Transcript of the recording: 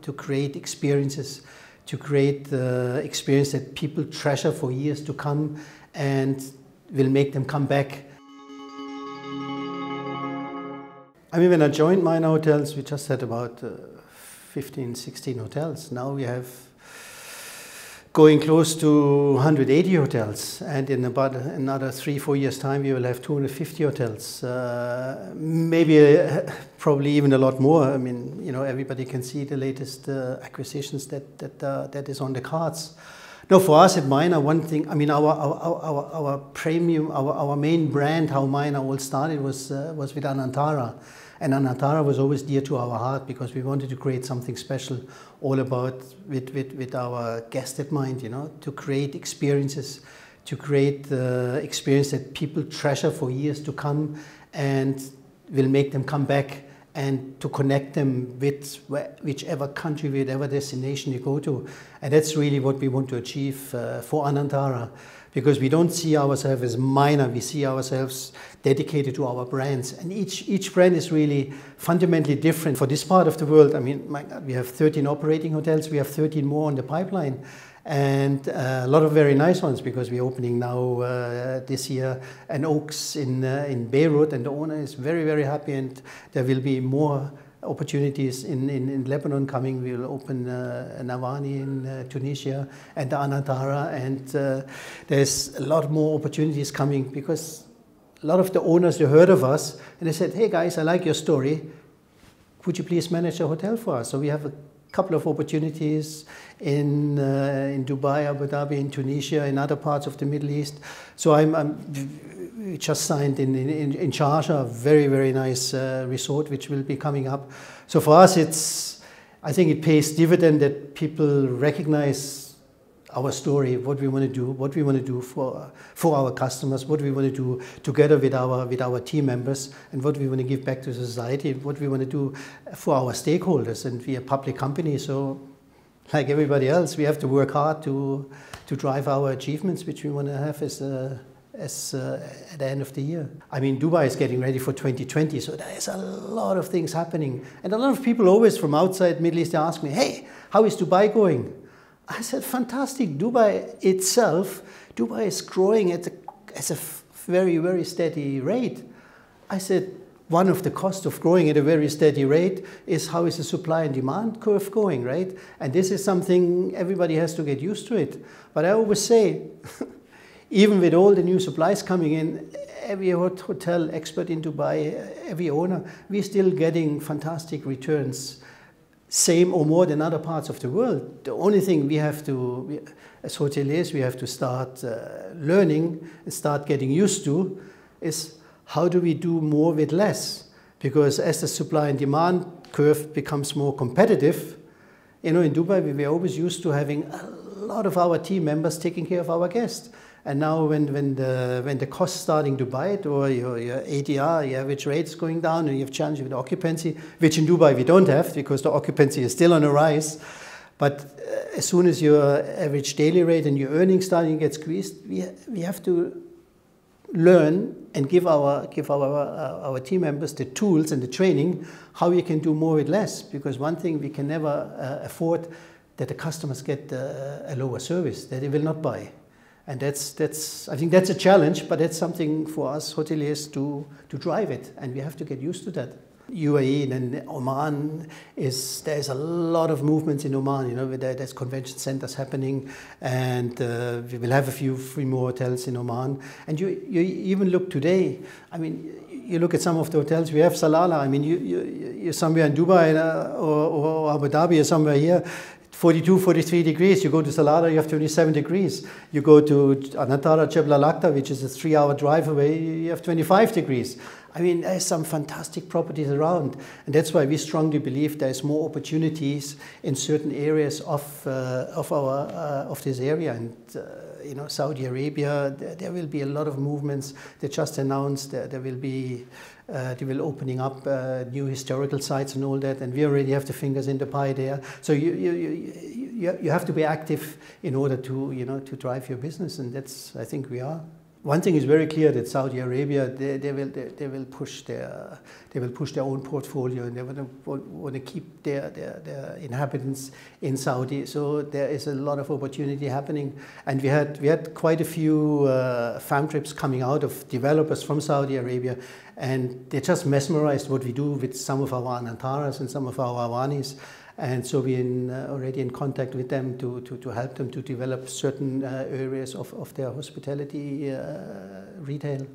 to create experiences, to create the experience that people treasure for years to come and will make them come back. I mean, when I joined Minor Hotels, we just had about 15, 16 hotels. Now we have going close to 180 hotels, and in about another 3-4 years' time we will have 250 hotels. Probably even a lot more. I mean, you know, everybody can see the latest acquisitions that is on the cards. No, for us at Minor, one thing, I mean, our premium, our main brand, how Minor all started was with Anantara. And Anantara was always dear to our heart because we wanted to create something special, all about with our guest in mind, you know, to create experiences, to create the experience that people treasure for years to come and will make them come back, and to connect them with whichever country, whichever destination you go to. And that's really what we want to achieve for Anantara, because we don't see ourselves as Minor, we see ourselves dedicated to our brands. And each brand is really fundamentally different. For this part of the world, I mean, my God, we have 13 operating hotels, we have 13 more on the pipeline. And a lot of very nice ones, because we're opening now this year an Oaks in Beirut, and the owner is very, very happy, and there will be more opportunities in Lebanon coming. We will open an Avani in Tunisia and the Anantara, and there's a lot more opportunities coming, because a lot of the owners, they heard of us and they said, hey guys, I like your story, could you please manage a hotel for us? So we have a couple of opportunities in Dubai, Abu Dhabi, in Tunisia, in other parts of the Middle East. So we just signed in Sharjah a very, very nice resort which will be coming up. So for us, I think it pays dividend that people recognize our story, what we want to do for our customers, what we want to do together with our team members, and what we want to give back to society, what we want to do for our stakeholders. And we are a public company, so like everybody else, we have to work hard to drive our achievements, which we want to have at the end of the year. I mean, Dubai is getting ready for 2020, so there's a lot of things happening. And a lot of people always from outside Middle East, they ask me, hey, how is Dubai going? I said, fantastic. Dubai itself, Dubai is growing at a very, very steady rate. I said, one of the costs of growing at a very steady rate is how is the supply and demand curve going, right? And this is something everybody has to get used to it. But I always say, even with all the new supplies coming in, every hotel expert in Dubai, every owner, we're still getting fantastic returns, same or more than other parts of the world. The only thing we have to, as hoteliers, we have to start learning and start getting used to is how do we do more with less? Because as the supply and demand curve becomes more competitive, you know, in Dubai we were always used to having a lot of our team members taking care of our guests. And now when the costs starting to bite, or your ADR, your average rate is going down, and you have challenges with occupancy, which in Dubai we don't have because the occupancy is still on a rise. But as soon as your average daily rate and your earnings starting to get squeezed, we have to learn and give our team members the tools and the training how we can do more with less. Because one thing we can never afford, that the customers get a lower service, that they will not buy. And I think that's a challenge, but that's something for us hoteliers to drive it, and we have to get used to that. UAE and Oman there's a lot of movements in Oman, you know, there's convention centers happening, and we will have three more hotels in Oman. And you even look today, I mean, you look at some of the hotels, we have Salalah, I mean, you're somewhere in Dubai or Abu Dhabi or somewhere here, 42, 43 degrees. You go to Salalah, you have 27 degrees. You go to Anantara, Jebel Al-Aqta, which is a 3-hour drive away, you have 25 degrees. I mean, there's some fantastic properties around. And that's why we strongly believe there's more opportunities in certain areas of this area. And, you know, Saudi Arabia, there will be a lot of movements. They just announced they will opening up new historical sites and all that, and we already have the fingers in the pie there. So you have to be active in order to, you know, to drive your business, and that's, I think we are. one thing is very clear, that Saudi Arabia, they will push their own portfolio, and they want to keep their inhabitants in Saudi. So there is a lot of opportunity happening, and we had quite a few farm trips coming out of developers from Saudi Arabia, and they just mesmerized what we do with some of our Anantaras and some of our Awanis. And so we're already in contact with them to help them to develop certain areas of their hospitality retail.